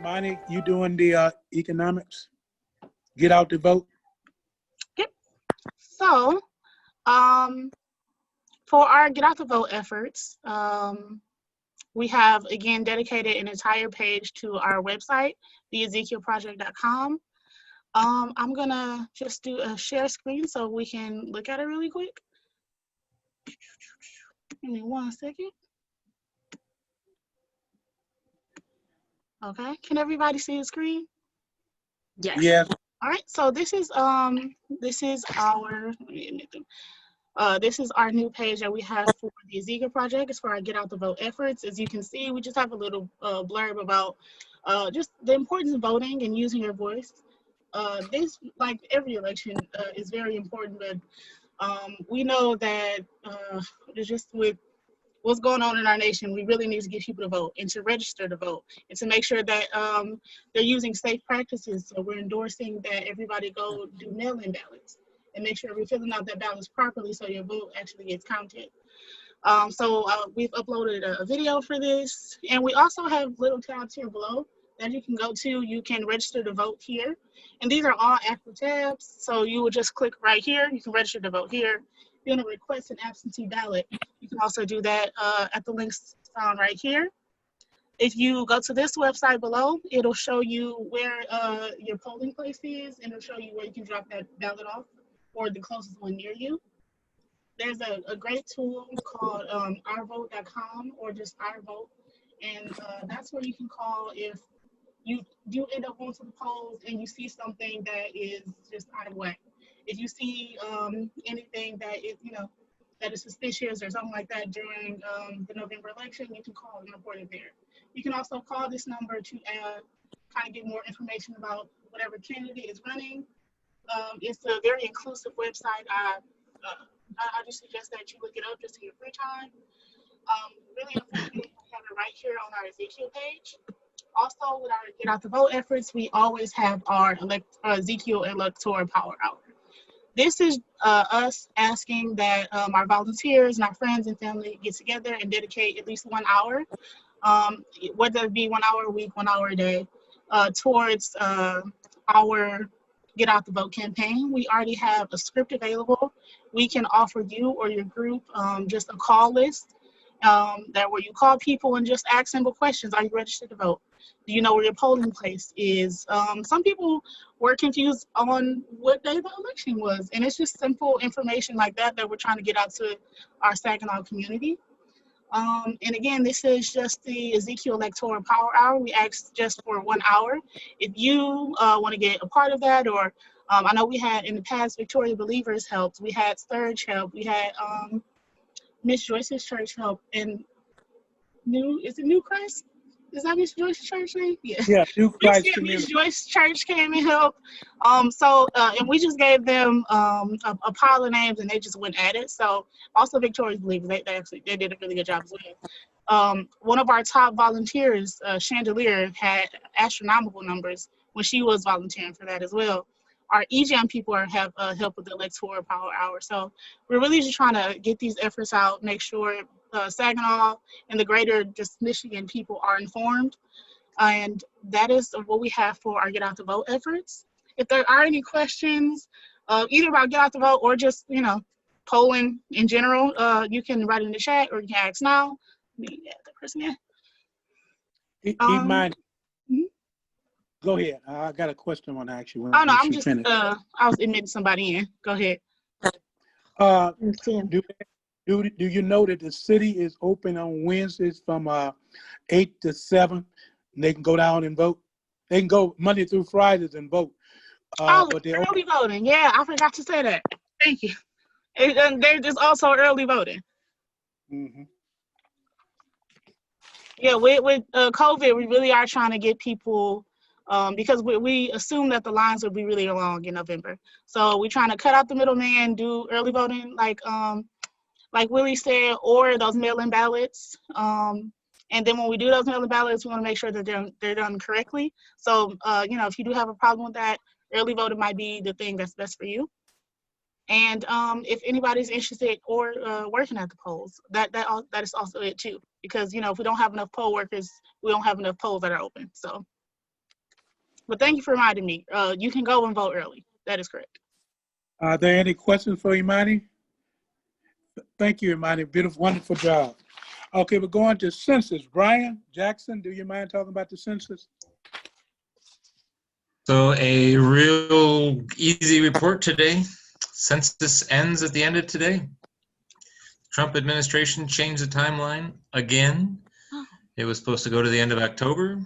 Monty, you doing the economics? Get out the vote. Yep. So, for our Get Out the Vote efforts, we have, again, dedicated an entire page to our website, theezekielproject.com. I'm going to just do a share screen so we can look at it really quick. Give me 1 second. Okay, can everybody see the screen? Yes. Yes. All right, so this is our this is our new page that we have for the Zeke project. It's for our Get Out the Vote efforts. As you can see, we just have a little blurb about just the importance of voting and using your voice. This, like every election, is very important, but we know that just with what's going on in our nation, we really need to get people to vote and to register to vote and to make sure that they're using safe practices. So we're endorsing that everybody go do mail-in ballots and make sure we're filling out that ballots properly so your vote actually gets counted. We've uploaded a video for this, and we also have little tabs here below that you can go to. You can register to vote here, and these are all active tabs. So you would just click right here. You can register to vote here. If you want to request an absentee ballot, you can also do that at the links found right here. If you go to this website below, it'll show you where your polling place is, and it'll show you where you can drop that ballot off or the closest one near you. There's a great tool called ourvote.com or just Our Vote, and that's where you can call if you do end up going to the polls and you see something that is just out of whack. If you see anything that is, that is suspicious or something like that during the November election, you can call and report it there. You can also call this number to kind of get more information about whatever candidate is running. It's a very inclusive website. I just suggest that you look it up just in your free time. Really important, we have it right here on our Ezekiel page. Also, with our Get Out the Vote efforts, we always have our Ezekiel Electoral Power Hour. This is us asking that our volunteers and our friends and family get together and dedicate at least 1 hour, whether it be 1 hour a week, 1 hour a day, towards our Get Out the Vote campaign. We already have a script available. We can offer you or your group just a call list where you call people and just ask simple questions. Are you registered to vote? Do you know where your polling place is? Some people were confused on what day the election was, and it's just simple information like that we're trying to get out to our Saginaw community. And again, this is just the Ezekiel Electoral Power Hour. We asked just for 1 hour. If you want to get a part of that, or I know we had in the past Victoria Believers helped, we had Sturge help, we had Miss Joyce's church help, and New Christ? Is that Miss Joyce's church name? Yeah, New Christ Community. Miss Joyce's church came and helped. And we just gave them a pile of names, and they just went at it. So also Victoria's Believers, they did a really good job as well. One of our top volunteers, Chandelier, had astronomical numbers when she was volunteering for that as well. Our EJAM people have helped with the Electoral Power Hour. So we're really just trying to get these efforts out, make sure Saginaw and the greater just Michigan people are informed. And that is what we have for our Get Out the Vote efforts. If there are any questions, either about Get Out the Vote or just, polling in general, you can write in the chat or you can ask now. Let me add that person in. Go ahead. I got a question I want to ask you. Oh, no, I'm just, I was admitting somebody in. Go ahead. Do you know that the city is open on Wednesdays from 8 to 7? And they can go down and vote. They can go Monday through Fridays and vote. But they're early voting. Yeah, I forgot to say that. Thank you. And they're just also early voting. Mm-hmm. Yeah, with COVID, we really are trying to get people, because we assume that the lines will be really long in November. So we're trying to cut out the middleman, do early voting like Willie said, or those mail-in ballots. And then when we do those mail-in ballots, we want to make sure that they're done correctly. So, if you do have a problem with that, early voting might be the thing that's best for you. And if anybody's interested or working at the polls, that is also it too. Because, if we don't have enough poll workers, we don't have enough polls that are open. So. But thank you for reminding me. You can go and vote early. That is correct. Are there any questions for Imani? Thank you, Imani. Beautiful, wonderful job. Okay, we're going to census. Brian Jackson, do you mind talking about the census? So a real easy report today. Census ends at the end of today. Trump administration changed the timeline again. It was supposed to go to the end of October,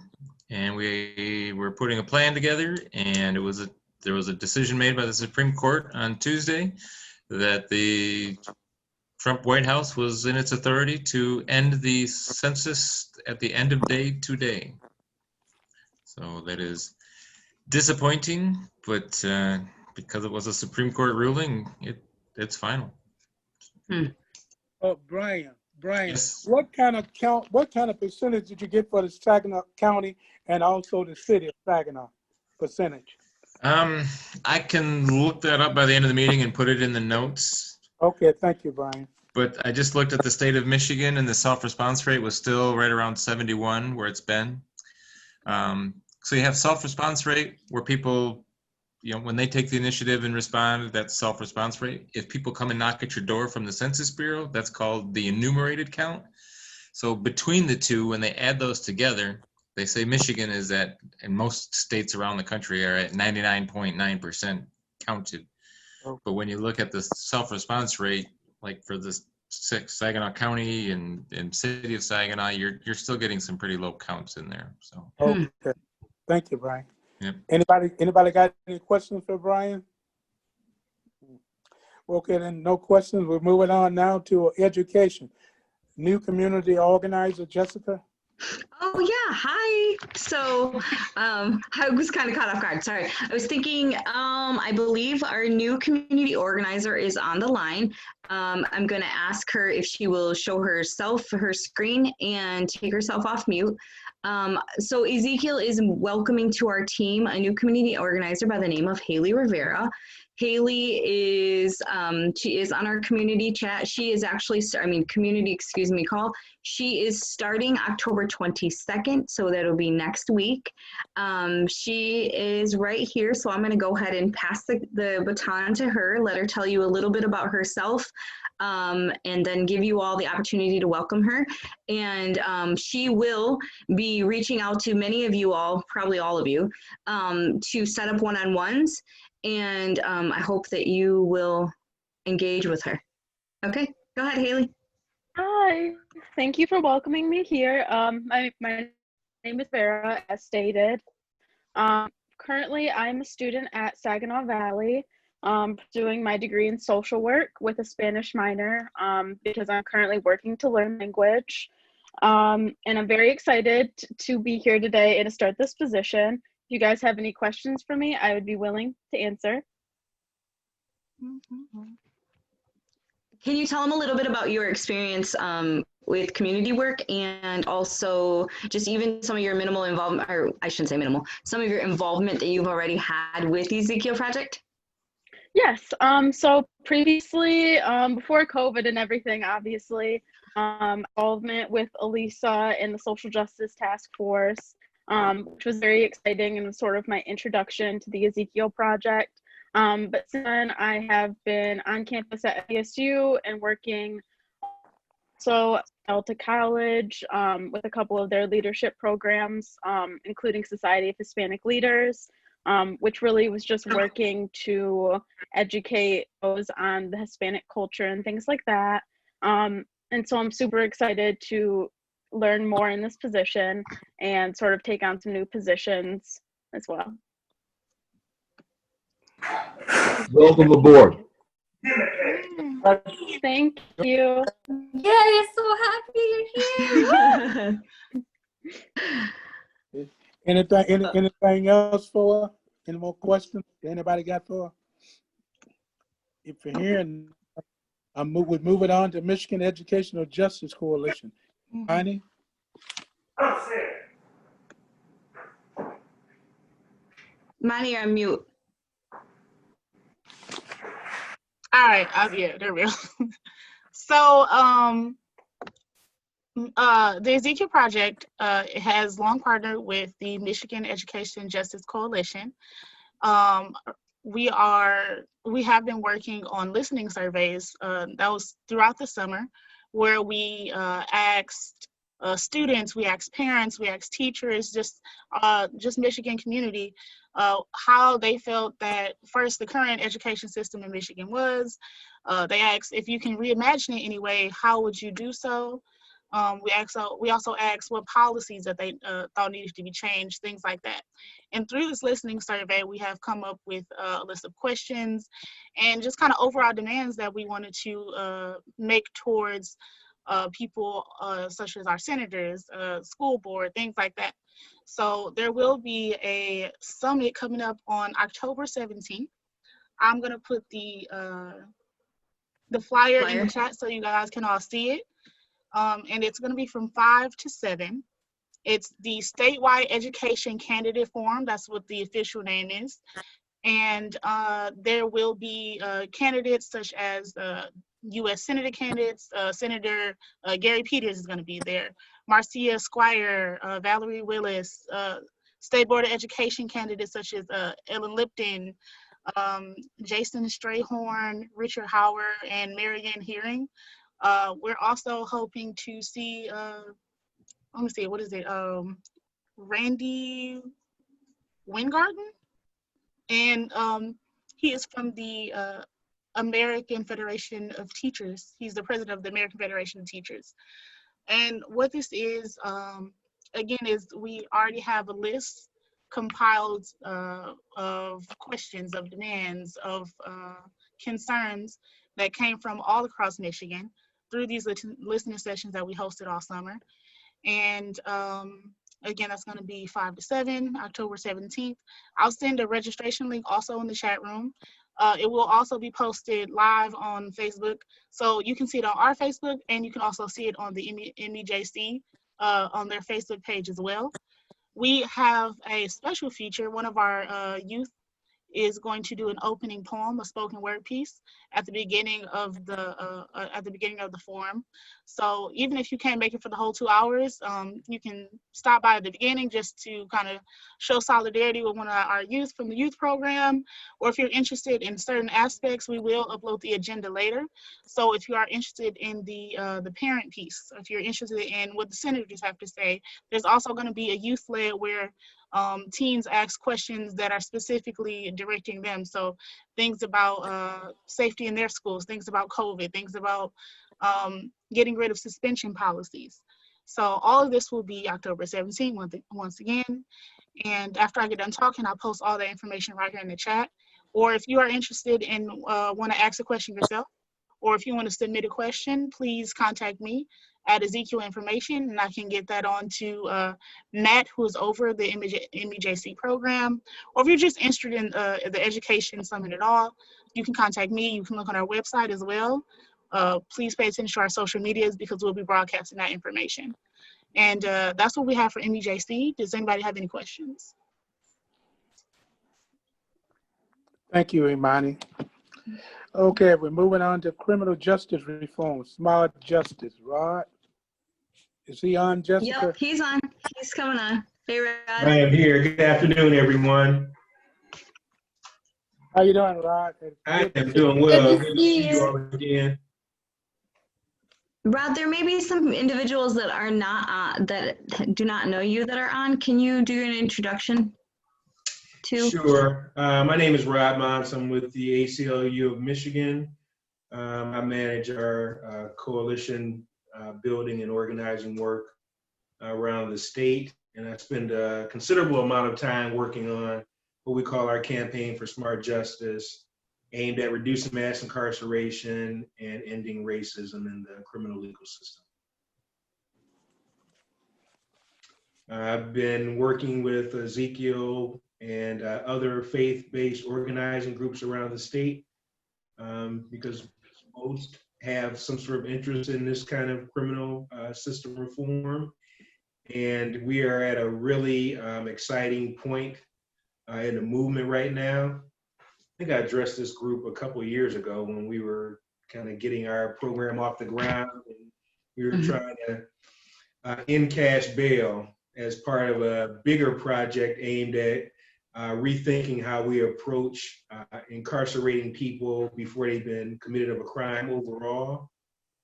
and we were putting a plan together, and there was a decision made by the Supreme Court on Tuesday that the Trump White House was in its authority to end the census at the end of day today. So that is disappointing, but because it was a Supreme Court ruling, it's final. Oh, Brian, Yes. what kind of percentage did you get for the Saginaw County and also the city of Saginaw percentage? I can look that up by the end of the meeting and put it in the notes. Okay, thank you, Brian. But I just looked at the state of Michigan, and the self-response rate was still right around 71, where it's been. So you have self-response rate where people, when they take the initiative and respond, that's self-response rate. If people come and knock at your door from the Census Bureau, that's called the enumerated count. So between the two, when they add those together, they say Michigan is at, and most states around the country are at 99.9% counted. But when you look at the self-response rate, like for the Saginaw County and city of Saginaw, you're still getting some pretty low counts in there. So. Okay, thank you, Brian. Yep. Anybody got any questions for Brian? Okay, then no questions. We're moving on now to education. New community organizer, Jessica. Oh yeah, hi. So I was kind of caught off guard. Sorry. I was thinking, I believe our new community organizer is on the line. I'm going to ask her if she will show herself her screen and take herself off mute. So Ezekiel is welcoming to our team a new community organizer by the name of Haley Rivera. Haley is, she is on our community chat. She is actually, call. She is starting October 22nd, so that'll be next week. She is right here, so I'm gonna go ahead and pass the baton to her, let her tell you a little bit about herself, and then give you all the opportunity to welcome her. And she will be reaching out to many of you all, probably all of you, to set up one-on-ones. And I hope that you will engage with her. Okay, go ahead, Haley. Hi, thank you for welcoming me here. My name is Vera, as stated. Currently, I'm a student at Saginaw Valley, doing my degree in social work with a Spanish minor, because I'm currently working to learn language. And I'm very excited to be here today and to start this position. If you guys have any questions for me, I would be willing to answer. Can you tell them a little bit about your experience with community work and also just even some of your minimal involvement, or I shouldn't say minimal, some of your involvement that you've already had with the Ezekiel Project? Yes, so previously, before COVID and everything, obviously, involvement with Elisa and the Social Justice Task Force, which was very exciting and was sort of my introduction to the Ezekiel Project. But since then, I have been on campus at FSU and working also at Delta College with a couple of their leadership programs, including Society of Hispanic Leaders, which really was just working to educate those on the Hispanic culture and things like that. And so I'm super excited to learn more in this position and sort of take on some new positions as well. Welcome aboard. Thank you. Yay, so happy you're here. Anything else for her? Any more questions? Anybody got for her? If you're here, we move it on to Michigan Educational Justice Coalition. Honey? Manny, you're on mute. All right, yeah, there we go. So The Zeke project has long partnered with the Michigan Education Justice Coalition. Um, we have been working on listening surveys that was throughout the summer, where we asked students, we asked parents, we asked teachers, just Michigan community, how they felt that first the current education system in Michigan was. They asked if you can reimagine it anyway, how would you do so? We also asked what policies that they thought needed to be changed, things like that. And through this listening survey, we have come up with a list of questions and just kind of overall demands that we wanted to make towards people such as our senators, school board, things like that. So there will be a summit coming up on October 17th. I'm gonna put the flyer in the chat so you guys can all see it. And it's going to be from 5 to 7. It's the Statewide Education Candidate Forum. That's what the official name is. And there will be candidates such as U.S. Senator candidates. Senator Gary Peters is going to be there. Marcia Squire, Valerie Willis, State Board of Education candidates such as Ellen Lipton, Jason Strayhorn, Richard Howard, and Marianne Hearing. We're also hoping to see, let me see, what is it? Randy Wingarden, and he is from the American Federation of Teachers. He's the president of the American Federation of Teachers. And what this is, again, is we already have a list compiled of questions, of demands, of concerns that came from all across Michigan through these listening sessions that we hosted all summer. And again, that's going to be 5 to 7, October 17th. I'll send a registration link also in the chat room. It will also be posted live on Facebook. So you can see it on our Facebook, and you can also see it on the MEJC on their Facebook page as well. We have a special feature. One of our youth is going to do an opening poem, a spoken word piece at the beginning of the forum. So even if you can't make it for the whole 2 hours, you can stop by at the beginning just to kind of show solidarity with one of our youth from the youth program. Or if you're interested in certain aspects, we will upload the agenda later. So if you are interested in the parent piece, if you're interested in what the senators have to say, there's also going to be a youth-led where teens ask questions that are specifically directing them. So things about safety in their schools, things about COVID, things about getting rid of suspension policies. So all of this will be October 17th once again. And after I get done talking, I'll post all that information right here in the chat. Or if you are interested and want to ask a question yourself, or if you want to submit a question, please contact me at Ezekiel Information, and I can get that on to Matt, who is over the MEJC program. Or if you're just interested in the Education Summit at all, you can contact me. You can look on our website as well. Please pay attention to our social medias because we'll be broadcasting that information. And that's what we have for MEJC. Does anybody have any questions? Thank you, Imani. Okay, we're moving on to criminal justice reform, smart justice. Rod, is he on, Jessica? Yep, he's on. He's coming on. Hey, Rod. I am here. Good afternoon, everyone. How you doing, Rod? I am doing well. Good to Good to see see you. you all again. Rod, there may be some individuals that are not that do not know you that are on. Can you do an introduction to? Sure. My name is Rod Mons. I'm with the ACLU of Michigan. I manage our coalition building and organizing work around the state. And I spend a considerable amount of time working on what we call our campaign for smart justice, aimed at reducing mass incarceration and ending racism in the criminal legal system. I've been working with Ezekiel and other faith-based organizing groups around the state because most have some sort of interest in this kind of criminal system reform. And we are at a really exciting point in the movement right now. I think I addressed this group a couple of years ago when we were kind of getting our program off the ground, and we were trying to in cash bail as part of a bigger project aimed at rethinking how we approach incarcerating people before they've been committed of a crime overall.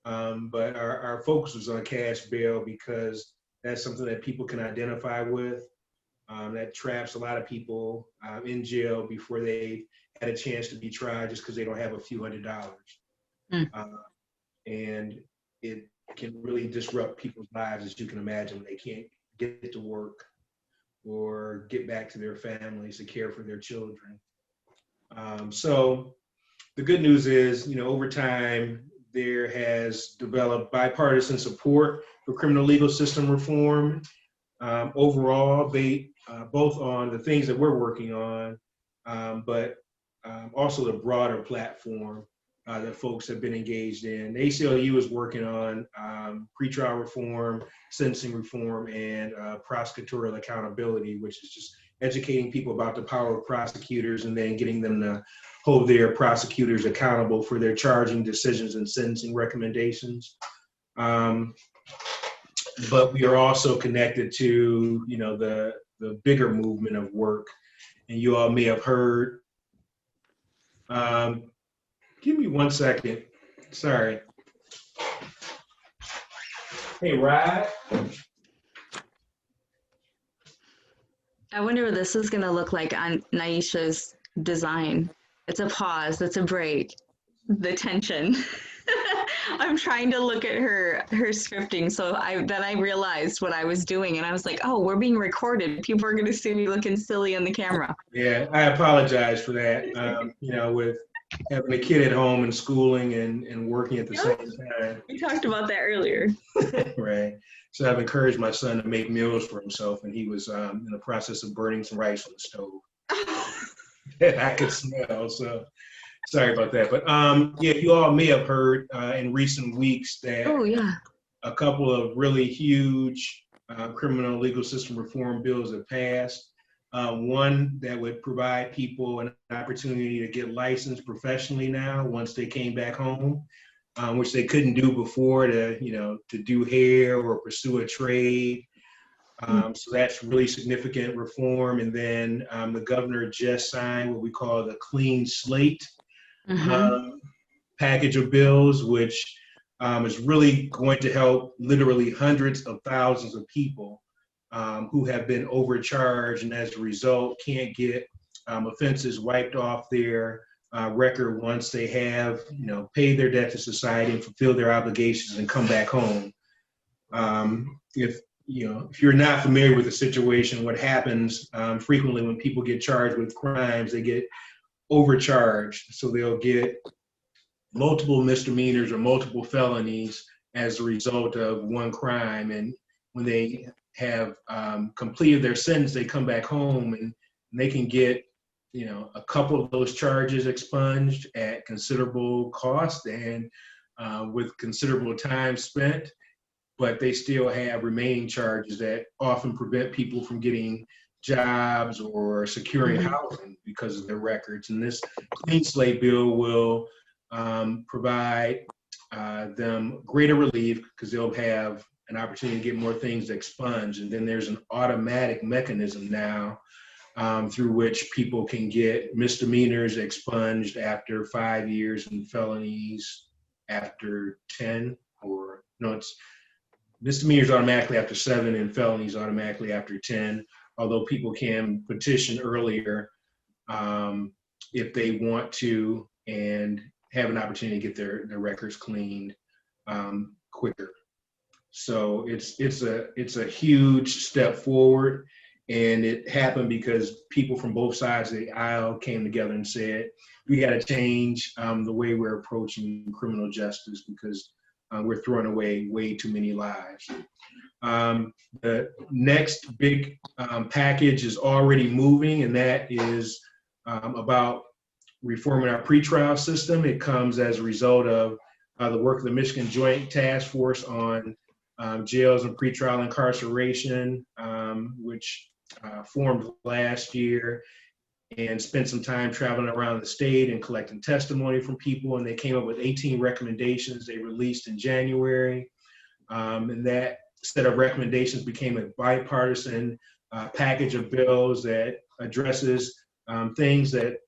But our focus was on cash bail because that's something that people can identify with. That traps a lot of people in jail before they had a chance to be tried just because they don't have a few $100s. And it can really disrupt people's lives, as you can imagine, when they can't get to work or get back to their families to care for their children. So the good news is, over time, there has developed bipartisan support for criminal legal system reform. Overall, both on the things that we're working on, but also the broader platform that folks have been engaged in. The ACLU is working on pretrial reform, sentencing reform, and prosecutorial accountability, which is just educating people about the power of prosecutors and then getting them to hold their prosecutors accountable for their charging decisions and sentencing recommendations. But we are also connected to, the bigger movement of work. And you all may have heard, give me 1 second. Sorry. Hey, Rod. I wonder what this is going to look like on Naisha's design. It's a pause. It's a break. The tension. I'm trying to look at her scripting. So then I realized what I was doing, and I was like, oh, we're being recorded. People are going to see me looking silly on the camera. Yeah, I apologize for that. With having a kid at home and schooling and working at the same time. We talked about that earlier. Right. So I've encouraged my son to make meals for himself, and he was in the process of burning some rice on the stove. That I could smell. So sorry about that. But yeah, you all may have heard in recent weeks that a couple of really huge criminal legal system reform bills have passed. One that would provide people an opportunity to get licensed professionally now once they came back home, which they couldn't do before to do hair or pursue a trade. So that's really significant reform. And then the governor just signed what we call the clean slate package of bills, which is really going to help literally hundreds of thousands of people who have been overcharged and as a result can't get offenses wiped off their record once they have paid their debt to society and fulfilled their obligations and come back home. If you're not familiar with the situation, what happens frequently when people get charged with crimes, they get overcharged. So they'll get multiple misdemeanors or multiple felonies as a result of one crime. And when they have completed their sentence, they come back home and they can get a couple of those charges expunged at considerable cost and with considerable time spent, but they still have remaining charges that often prevent people from getting jobs or securing housing because of their records. And this clean slate bill will provide them greater relief because they'll have an opportunity to get more things expunged. And then there's an automatic mechanism now through which people can get misdemeanors expunged after 5 years and felonies after 10, or no, it's misdemeanors automatically after 7 and felonies automatically after 10, although people can petition earlier if they want to and have an opportunity to get their records cleaned quicker. So it's a huge step forward, and it happened because people from both sides of the aisle came together and said, we got to change the way we're approaching criminal justice because we're throwing away way too many lives. The next big package is already moving, and that is about reforming our pretrial system. It comes as a result of the work of the Michigan Joint Task Force on jails and pretrial incarceration, which formed last year and spent some time traveling around the state and collecting testimony from people. And they came up with 18 recommendations they released in January. And that set of recommendations became a bipartisan package of bills that addresses things that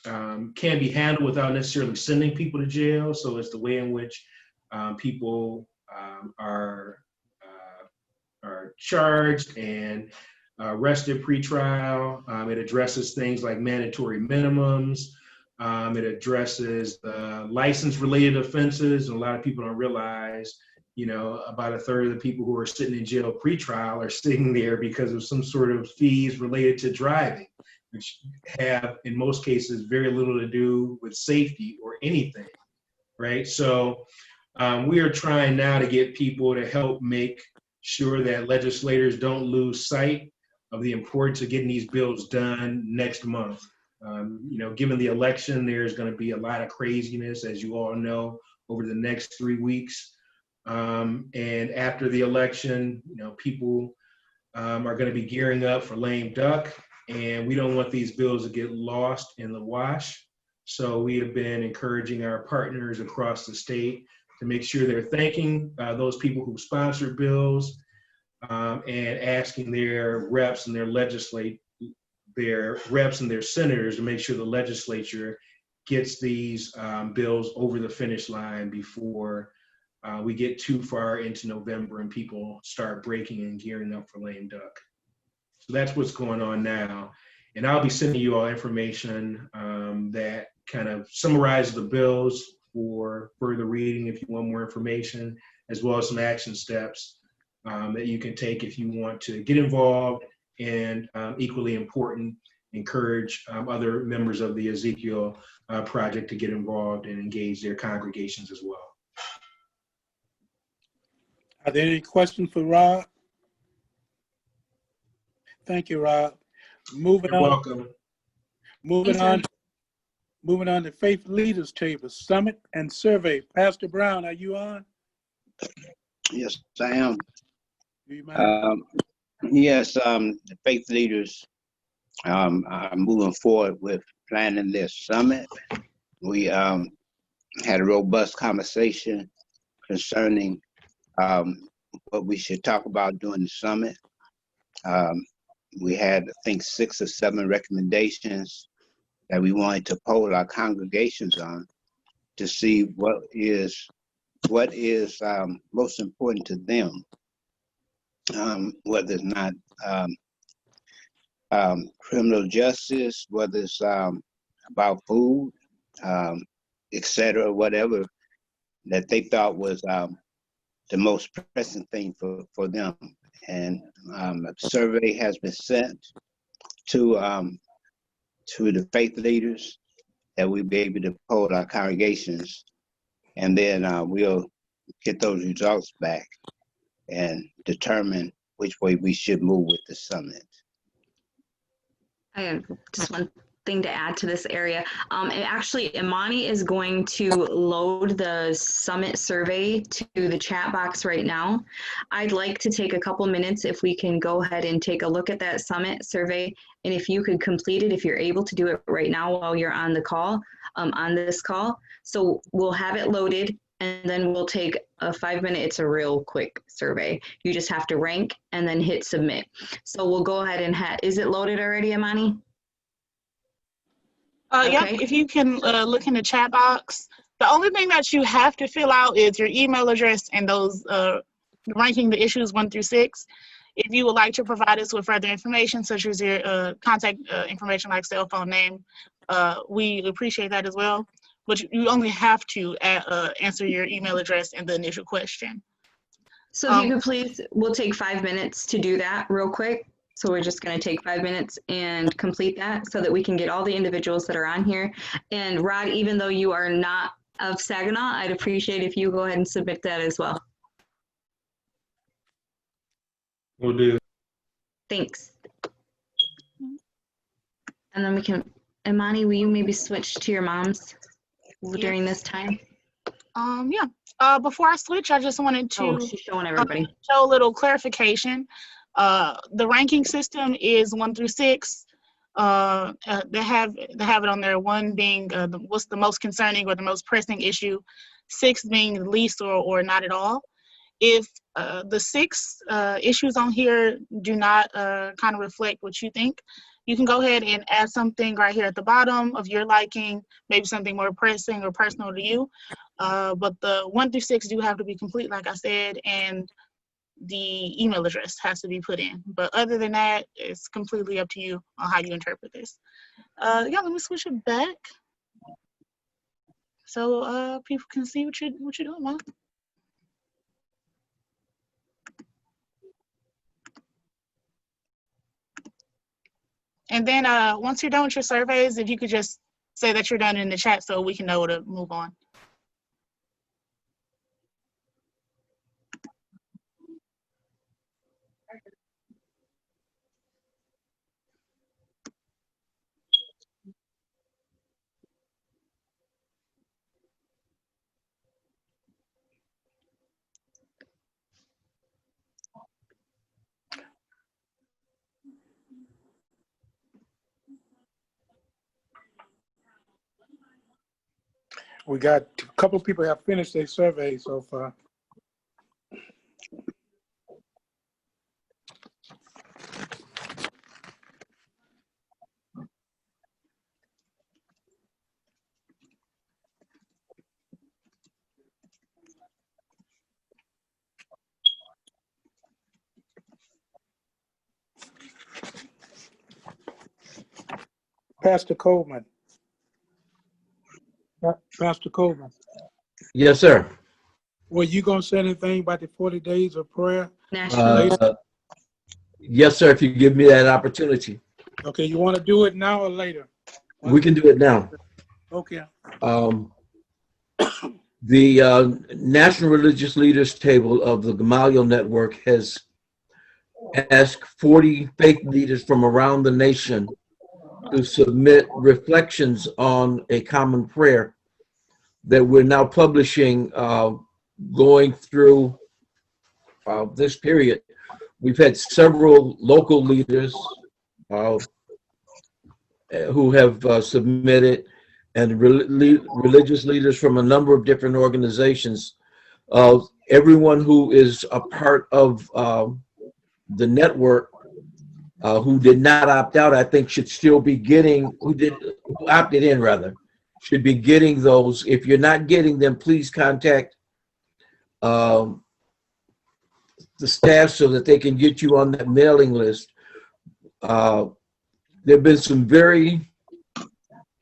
can be handled without necessarily sending people to jail. So it's the way in which people are charged and arrested pre-trial. It addresses things like mandatory minimums. It addresses license-related offenses, and a lot of people don't realize, about a third of the people who are sitting in jail pre-trial are sitting there because of some sort of fees related to driving, which have, in most cases, very little to do with safety or anything, right? So we are trying now to get people to help make sure that legislators don't lose sight of the importance of getting these bills done next month. Given the election, there's going to be a lot of craziness, as you all know, over the next 3 weeks. And after the election, people are going to be gearing up for lame duck, and we don't want these bills to get lost in the wash. So we have been encouraging our partners across the state to make sure they're thanking those people who sponsored bills and asking their reps and their senators to make sure the legislature gets these bills over the finish line before we get too far into November and people start breaking and gearing up for lame duck. So that's what's going on now. And I'll be sending you all information that kind of summarizes the bills for further reading if you want more information, as well as some action steps that you can take if you want to get involved, and equally important, encourage other members of the Ezekiel Project to get involved and engage their congregations as well. Are there any questions for Rob? Thank you, Rob. Moving You're on. welcome. Moving on to Faith Leaders Table, Summit and Survey. Pastor Brown, are you on? Yes, I am. Do you mind? Yes, the faith leaders are moving forward with planning this summit. We had a robust conversation concerning what we should talk about during the summit. We had, I think, 6 or 7 recommendations that we wanted to poll our congregations on to see what is most important to them, whether it's not criminal justice, whether it's about food, etc., whatever that they thought was the most pressing thing for them. And a survey has been sent to the faith leaders that we'll be able to poll our congregations, and then we'll get those results back and determine which way we should move with the summit. I have just one thing to add to this area. And actually, Imani is going to load the summit survey to the chat box right now. I'd like to take a couple minutes if we can go ahead and take a look at that summit survey. And if you could complete it, if you're able to do it right now while you're on the call, on this call. So we'll have it loaded, and then we'll take a 5-minute, it's a real quick survey. You just have to rank and then hit submit. So we'll go ahead and is it loaded already, Imani? Yep, if you can look in the chat box. The only thing that you have to fill out is your email address and those ranking the issues 1 through 6. If you would like to provide us with further information, such as your contact information like cell phone name, we appreciate that as well. But you only have to answer your email address and the initial question. So if you could please, we'll take 5 minutes to do that real quick. So we're just going to take 5 minutes and complete that so that we can get all the individuals that are on here. And Rod, even though you are not of Saginaw, I'd appreciate if you go ahead and submit that as well. Will do. Thanks. And then we can, Imani, will you maybe switch to your mom's during this time? Before I switch, I just wanted to she's showing everybody. Show a little clarification. The ranking system is 1 through 6. They have it on there. 1 being what's the most concerning or the most pressing issue, 6 being the least or not at all. If the six issues on here do not kind of reflect what you think, you can go ahead and add something right here at the bottom of your liking, maybe something more pressing or personal to you. But the 1 through 6 do have to be complete, like I said, and the email address has to be put in. But other than that, it's completely up to you on how you interpret this. Yeah, let me switch it back so people can see what you're doing, Mom. And then once you're done with your surveys, if you could just say that you're done in the chat so we can know to move on. We got a couple people have finished their survey so far. Pastor Coleman. Pastor Coleman. Yes, sir. Were you going to say anything about the 40 days of prayer? National. Yes, sir, if you give me that opportunity. Okay, you want to do it now or later? We can do it now. Okay. The National Religious Leaders Table of the Gamaliel Network has asked 40 faith leaders from around the nation to submit reflections on a common prayer that we're now publishing going through this period. We've had several local leaders who have submitted, and religious leaders from a number of different organizations. Everyone who is a part of the network who did not opt out, I think should still be getting, who opted in rather, should be getting those. If you're not getting them, please contact the staff so that they can get you on that mailing list. There have been some very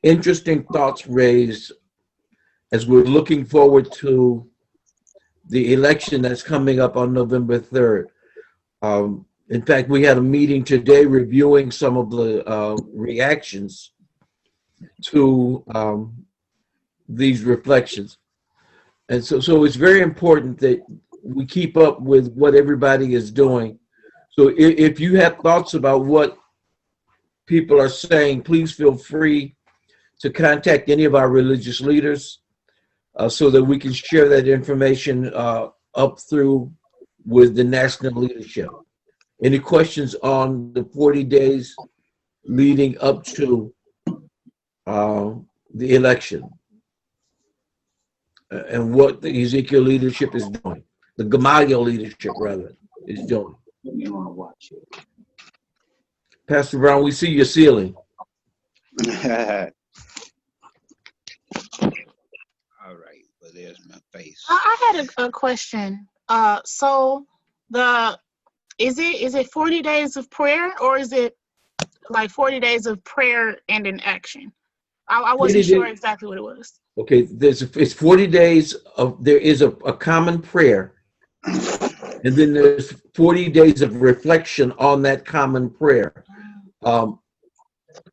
interesting thoughts raised as we're looking forward to the election that's coming up on November 3rd. In fact, we had a meeting today reviewing some of the reactions to these reflections. And so it's very important that we keep up with what everybody is doing. So if you have thoughts about what people are saying, please feel free to contact any of our religious leaders so that we can share that information up through with the national leadership. Any questions on the 40 days leading up to the election and what the Ezekiel leadership is doing, the Gamaliel leadership rather, is doing? You want to watch it. Pastor Brown, we see your ceiling. All right, well, there's my face. I had a question. So is it 40 days of prayer, or is it like 40 days of prayer and an action? I wasn't sure exactly what it was. Okay, it's 40 days of, there is a common prayer, and then there's 40 days of reflection on that common prayer.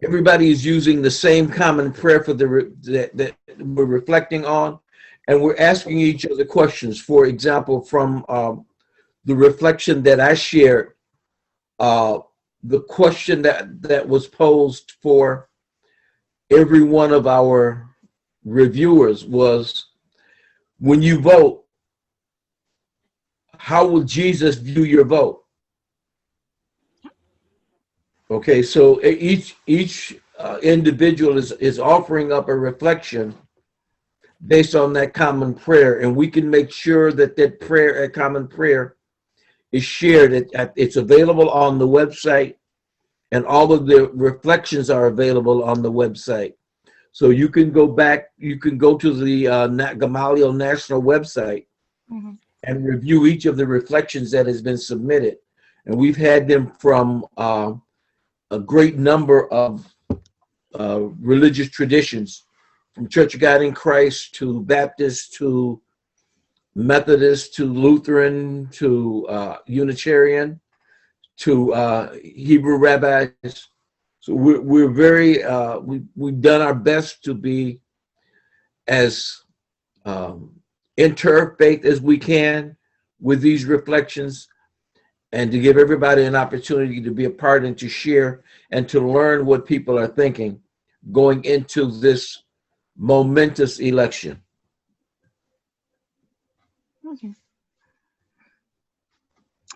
Everybody is using the same common prayer for that we're reflecting on, and we're asking each other questions. For example, from the reflection that I shared, the question that was posed for every one of our reviewers was, when you vote, how will Jesus view your vote? Okay, so each individual is offering up a reflection based on that common prayer. And we can make sure that that prayer, that common prayer, is shared. It's available on the website, and all of the reflections are available on the website. So you can go back, you can go to the Gamaliel National website and review each of the reflections that has been submitted. And we've had them from a great number of religious traditions, from Church of God in Christ to Baptist to Methodist to Lutheran to Unitarian to Hebrew rabbis. So we're very, we've done our best to be as interfaith as we can with these reflections, and to give everybody an opportunity to be a part and to share and to learn what people are thinking going into this momentous election. Okay.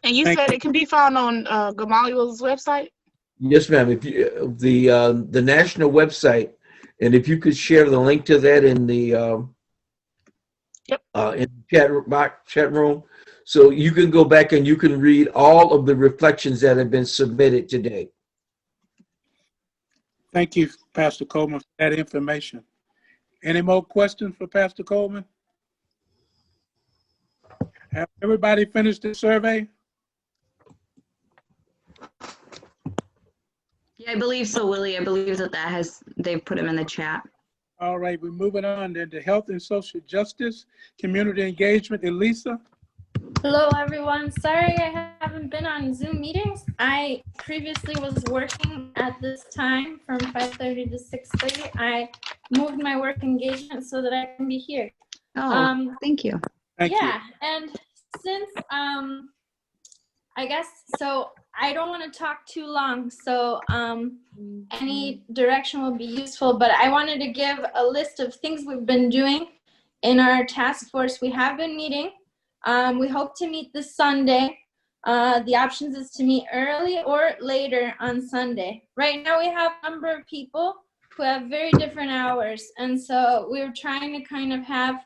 And you Thank said it can be found on Gamaliel's website? Yes, ma'am. If you the national website, and if you could share the link to that in the in chat room, so you can go back and you can read all of the reflections that have been submitted today. Thank you, Pastor Coleman, for that information. Any more questions for Pastor Coleman? Have everybody finished the survey? Yeah, I believe so, Willie. I believe that they've put them in the chat. All right, we're moving on then to health and social justice, community engagement. Elisa? Hello, everyone. Sorry I haven't been on Zoom meetings. I previously was working at this time from 5:30 to 6:30. I moved my work engagement so that I can be here. Oh, thank you. Thank yeah, you. and since I guess so, I don't want to talk too long, so any direction will be useful, but I wanted to give a list of things we've been doing in our task force. We have been meeting. We hope to meet this Sunday. The options is to meet early or later on Sunday. Right now we have a number of people who have very different hours, and so we're trying to kind of have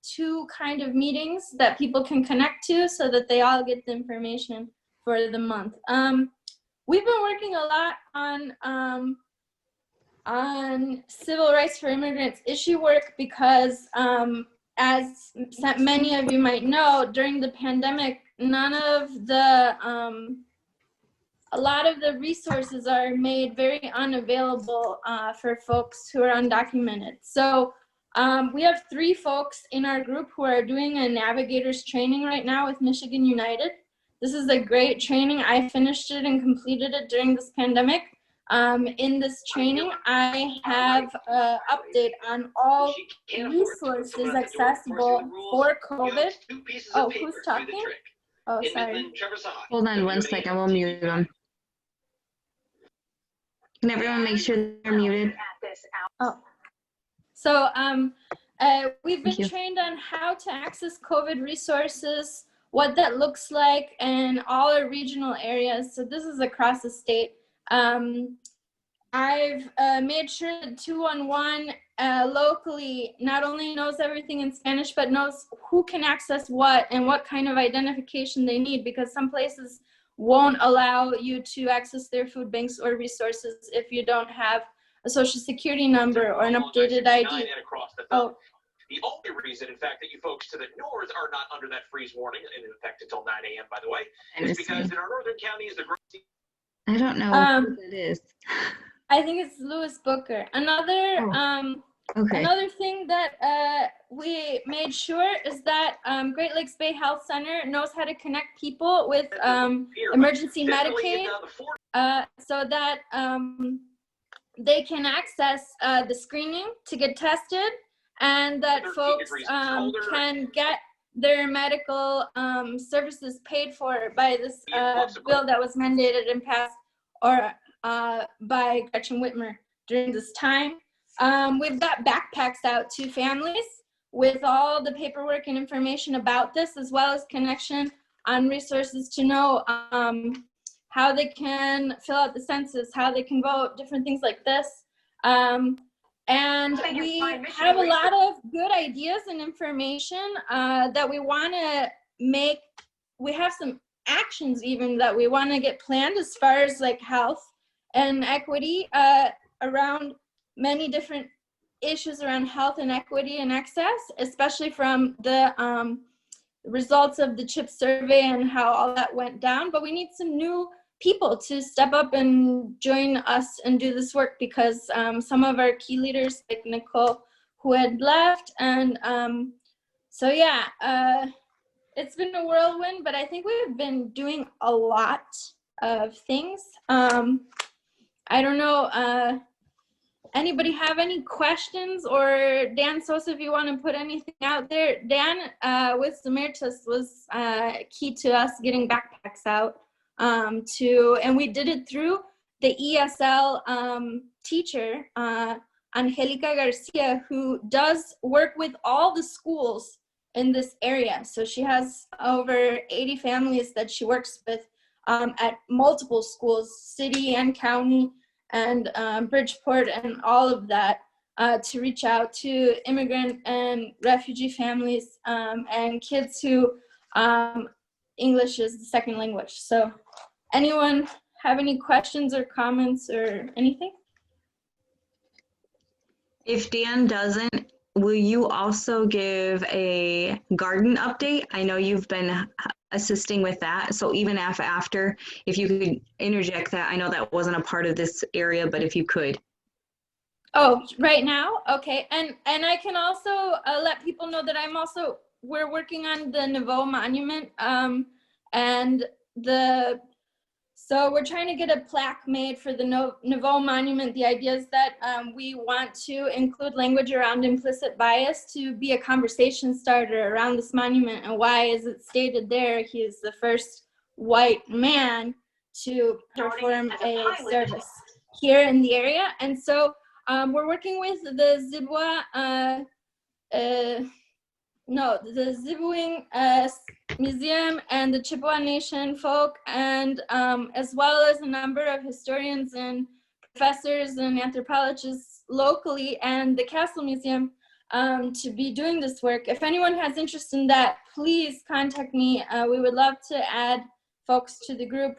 two kind of meetings that people can connect to so that they all get the information for the month. We've been working a lot on civil rights for immigrants issue work because as many of you might know, during the pandemic, a lot of the resources are made very unavailable for folks who are undocumented. So we have 3 folks in our group who are doing a navigator's training right now with Michigan United. This is a great training. I finished it and completed it during this pandemic. In this training, I have an update on all resources accessible for COVID. Oh, who's talking? Oh, sorry. Hold on one second. We'll mute them. Can everyone make sure they're muted? Oh. So we've been trained on how to access COVID resources, what that looks like in all our regional areas. So this is across the state. I've made sure that 211 locally not only knows everything in Spanish, but knows who can access what and what kind of identification they need, because some places won't allow you to access their food banks or resources if you don't have a social security number or an updated ID. Oh. The only reason, in fact, that you folks to the north are not under that freeze warning, in effect until 9 a.m., by the way, is because in our northern counties, the I don't know who that is. I think it's Louis Booker. Another another thing that we made sure is that Great Lakes Bay Health Center knows how to connect people with emergency Medicaid so that they can access the screening to get tested, and that folks can get their medical services paid for by this bill that was mandated and passed or by Gretchen Whitmer during this time. We've got backpacks out to families with all the paperwork and information about this, as well as connection on resources to know how they can fill out the census, how they can vote, different things like this. And we have a lot of good ideas and information that we want to make. We have some actions even that we want to get planned as far as like health and equity around many different issues around health and equity and access, especially from the results of the CHIP survey and how all that went down. But we need some new people to step up and join us and do this work, because some of our key leaders like Nicole, who had left, and so yeah, it's been a whirlwind, but I think we've been doing a lot of things. I don't know, anybody have any questions? Or Dan Sosa, if you want to put anything out there. Dan with Samaritas was key to us getting backpacks out and we did it through the ESL teacher, Angelica Garcia, who does work with all the schools in this area. So she has over 80 families that she works with at multiple schools, city and county, and Bridgeport and all of that, to reach out to immigrant and refugee families and kids who English is the second language. So anyone have any questions or comments or anything? If Dan doesn't, will you also give a garden update? I know you've been assisting with that. So even after, if you could interject that, I know that wasn't a part of this area, but if you could. Oh, right now? Okay. And I can also let people know that we're working on the Nouveau Monument, so we're trying to get a plaque made for the Nouveau Monument. The idea is that we want to include language around implicit bias to be a conversation starter around this monument, and why is it stated there he is the first white man to perform a service here in the area. And so we're working with the Zibuing Museum and the Chippewa Nation folk, and as well as a number of historians and professors and anthropologists locally, and the Castle Museum to be doing this work. If anyone has interest in that, please contact me. We would love to add folks to the group.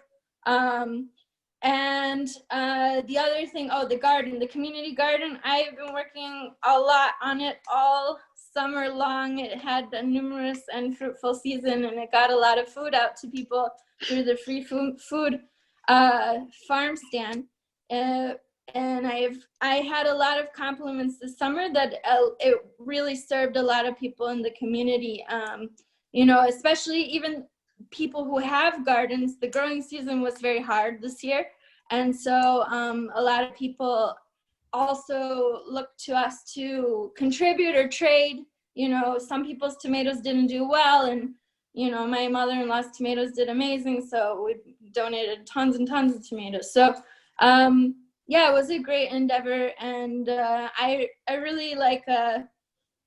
And the other thing, the garden, the community garden, I've been working a lot on it all summer long. It had a numerous and fruitful season, and it got a lot of food out to people through the free food farm stand. And I had a lot of compliments this summer that it really served a lot of people in the community. Especially even people who have gardens. The growing season was very hard this year, and so a lot of people also look to us to contribute or trade. Some people's tomatoes didn't do well, and my mother-in-law's tomatoes did amazing, so we donated tons and tons of tomatoes. So yeah, it was a great endeavor, and I really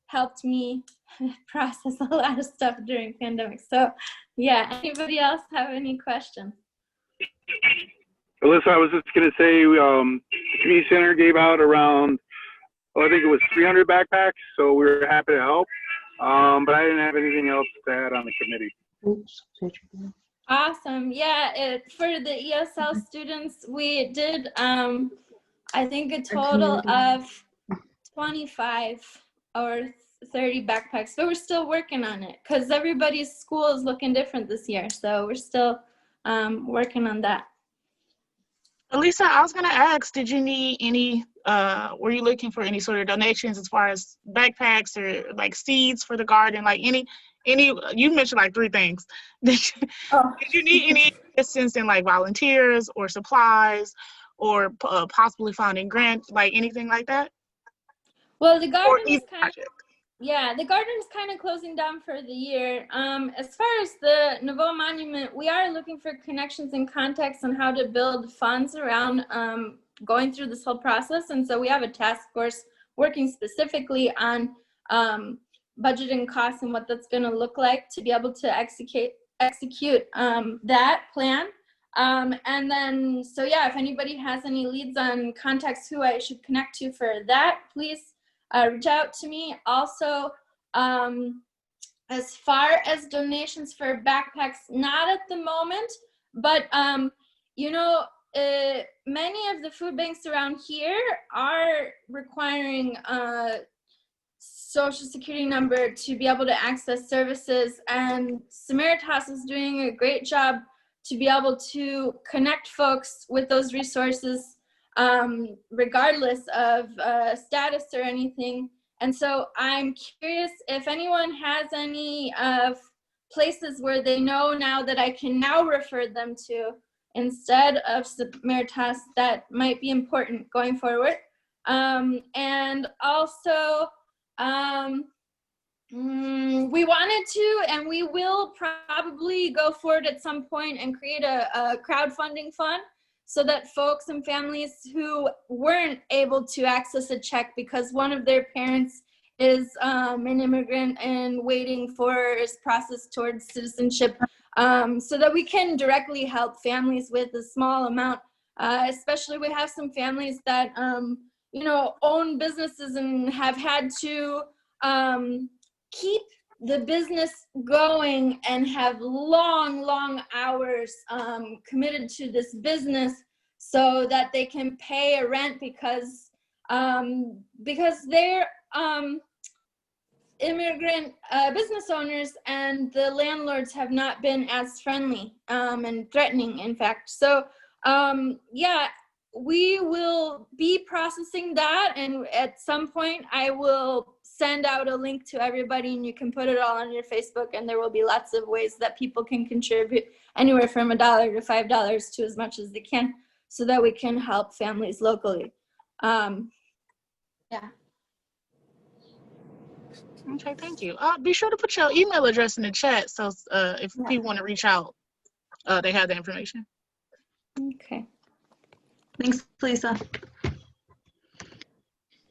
helped me process a lot of stuff during pandemic. So yeah, anybody else have any questions? Alyssa, I was just going to say, the community center gave out around, I think it was 300 backpacks, so we were happy to help. But I didn't have anything else to add on the committee. Awesome. Yeah, for the ESL students, we did, I think, a total of 25 or 30 backpacks. So we're still working on it because everybody's school is looking different this year. So we're still working on that. Elisa, I was going to ask, did you need any, were you looking for any sort of donations as far as backpacks or like seeds for the garden? Like any, you mentioned like 3 things. Did you need any assistance in like volunteers or supplies or possibly finding grants, like anything like that? Well, the garden is the garden is kind of closing down for the year. As far as the Nouveau Monument, we are looking for connections and contacts on how to build funds around going through this whole process. And so we have a task force working specifically on budgeting costs and what that's going to look like to be able to execute that plan. And then, so yeah, if anybody has any leads on contacts who I should connect to for that, please reach out to me. Also, as far as donations for backpacks, not at the moment, but you know, many of the food banks around here are requiring social security number to be able to access services, and Samaritas is doing a great job to be able to connect folks with those resources regardless of status or anything. And so I'm curious if anyone has any places where they know now that I can now refer them to instead of Samaritas that might be important going forward. And also, we wanted to, and we will probably go forward at some point and create a crowdfunding fund so that folks and families who weren't able to access a check because one of their parents is an immigrant and waiting for his process towards citizenship, so that we can directly help families with a small amount. Especially we have some families that you know, own businesses and have had to keep the business going and have long hours committed to this business so that they can pay a rent because they're immigrant business owners and the landlords have not been as friendly and threatening, in fact. So yeah, we will be processing that, and at some point I will send out a link to everybody and you can put it all on your Facebook, and there will be lots of ways that people can contribute, anywhere from $1 to $5 to as much as they can, so that we can help families locally. Yeah. Okay, thank you. Be sure to put your email address in the chat so if people want to reach out, they have the information. Okay. Thanks, Lisa.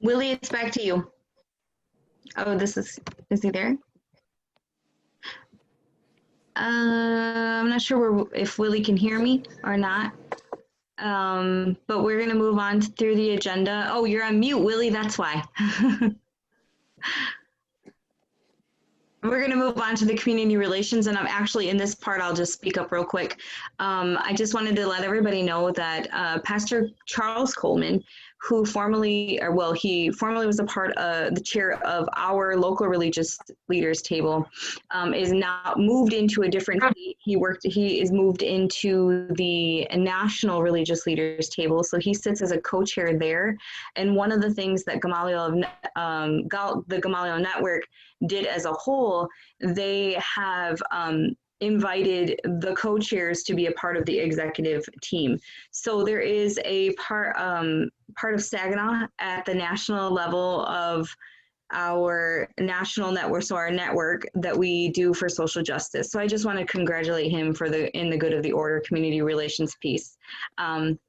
Willie, it's back to you. Oh, is he there? I'm not sure if Willie can hear me or not. But we're gonna move on through the agenda. Oh, you're on mute, Willie, that's why. We're going to move on to the community relations, and I'm actually in this part, I'll just speak up real quick. I just wanted to let everybody know that Pastor Charles Coleman, who formerly was a part of the chair of our local religious leaders table, is now moved into a different seat. He is moved into the national religious leaders table, so he sits as a co-chair there. And one of the things that the Gamaliel Network did as a whole, they have invited the co-chairs to be a part of the executive team. So there is a part of Saginaw at the national level of our national network, so our network that we do for social justice. So I just want to congratulate him for in the good of the order community relations piece. And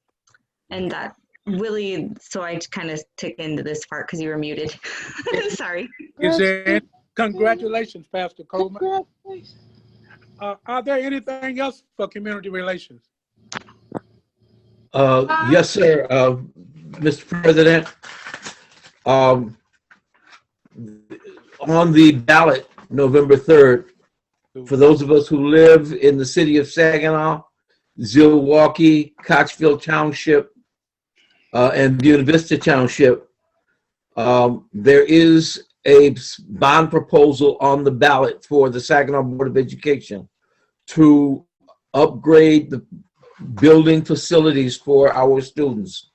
that Willie, so I kind of took into this part because you were muted. Sorry. Congratulations, Pastor Coleman. Are there anything else for community relations? Yes, sir, Mr. President. On the ballot, November 3rd, for those of us who live in the city of Saginaw, Zilwaukee, Coxfield Township, and Buena Vista Township, there is a bond proposal on the ballot for the Saginaw Board of Education to upgrade the building facilities for our students.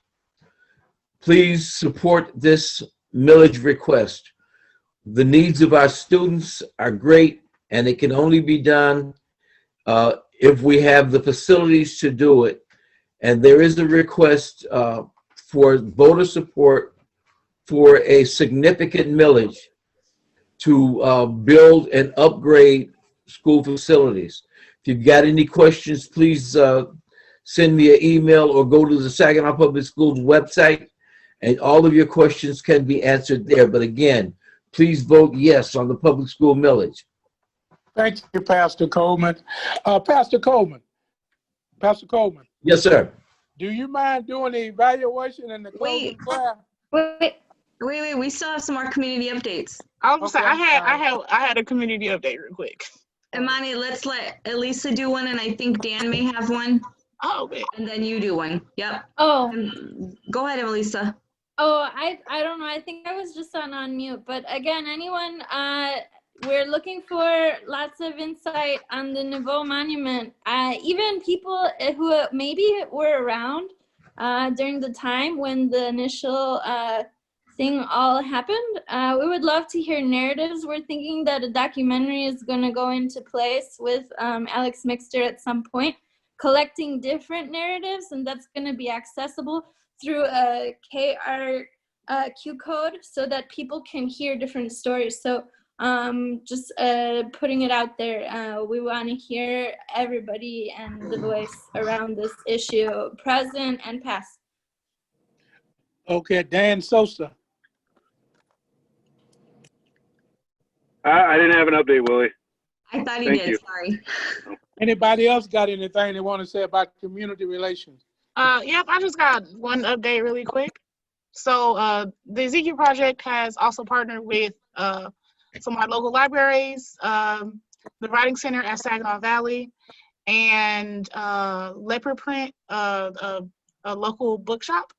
Please support this millage request. The needs of our students are great, and it can only be done if we have the facilities to do it. And there is a request for voter support for a significant millage to build and upgrade school facilities. If you've got any questions, please send me an email or go to the Saginaw Public Schools website, and all of your questions can be answered there. But again, please vote yes on the public school millage. Thank you, Pastor Coleman. Pastor Coleman, Pastor Coleman, Yes, sir. do you mind doing the evaluation and the closing prayer? Wait, we still have some more community updates. I was Okay, gonna say I'm sorry. I had a community update real quick. Imani, let's let Elisa do one, and I think Dan may have one, Oh man. and then you do one. Yep. Oh, Go ahead, Elisa. oh, I don't know. I think I was just on mute. But again, anyone, we're looking for lots of insight on the Nouveau Monument. Even people who maybe were around during the time when the initial thing all happened. We would love to hear narratives. We're thinking that a documentary is going to go into place with Alex Mixter at some point, collecting different narratives, and that's going to be accessible through a KRQ code so that people can hear different stories. So just putting it out there. We want to hear everybody and the voice around this issue, present and past. Okay, Dan Sosa. I didn't have an update, Willie. I thought he Thank did. you. Sorry. Anybody else got anything they want to say about community relations? Yep, I just got one update really quick. So the Zeke Project has also partnered with some of my local libraries, the Writing Center at Saginaw Valley, and Leopard Print, a local bookshop.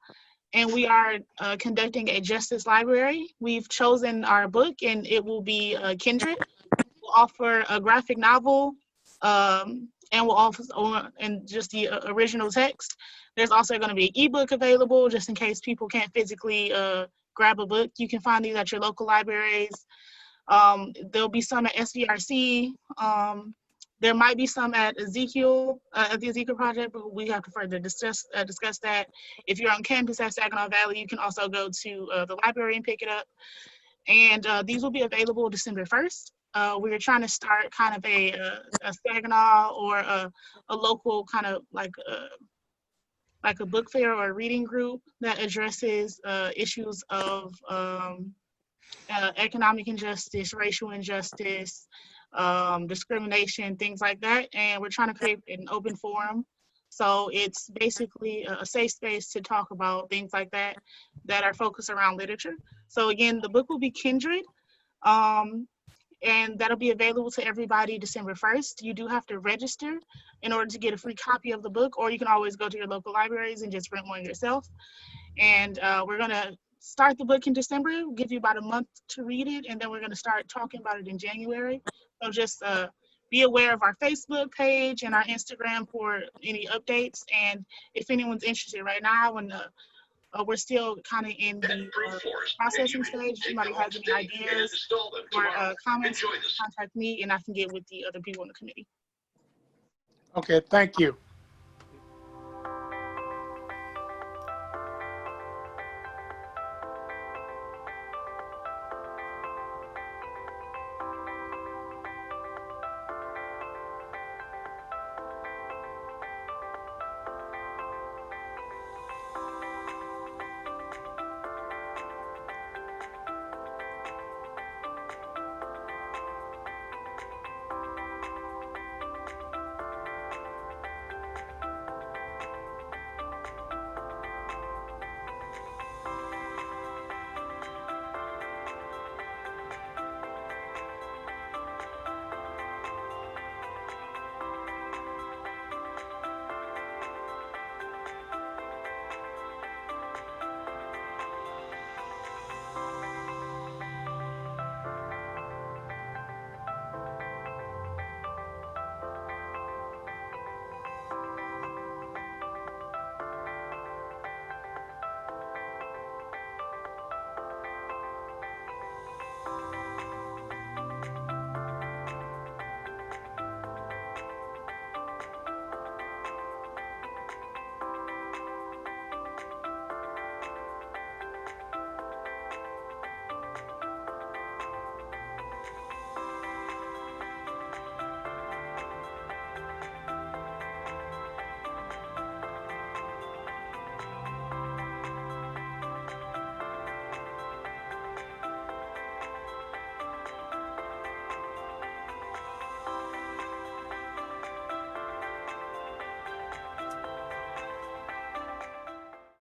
And we are conducting a justice library. We've chosen our book, and it will be Kindred. We'll offer a graphic novel, and we'll offer and just the original text. There's also going to be an ebook available, just in case people can't physically grab a book. You can find these at your local libraries. There'll be some at SVRC. There might be some at Ezekiel, at the Ezekiel Project, but we have to further discuss that. If you're on campus at Saginaw Valley, you can also go to the library and pick it up. And these will be available December 1st. We were trying to start kind of a Saginaw or a local kind of like a book fair or a reading group that addresses issues of economic injustice, racial injustice, discrimination, things like that. And we're trying to create an open forum. So it's basically a safe space to talk about things like that that are focused around literature. So again, the book will be Kindred, and that'll be available to everybody December 1st. You do have to register in order to get a free copy of the book, or you can always go to your local libraries and just rent one yourself. And we're gonna start the book in December, give you about a month to read it, and then we're gonna start talking about it in January. So just be aware of our Facebook page and our Instagram for any updates. And if anyone's interested right now, when we're still kind of in the processing stage, if anybody has any ideas or comments, contact me and I can get with the other people in the committee. Okay, thank you.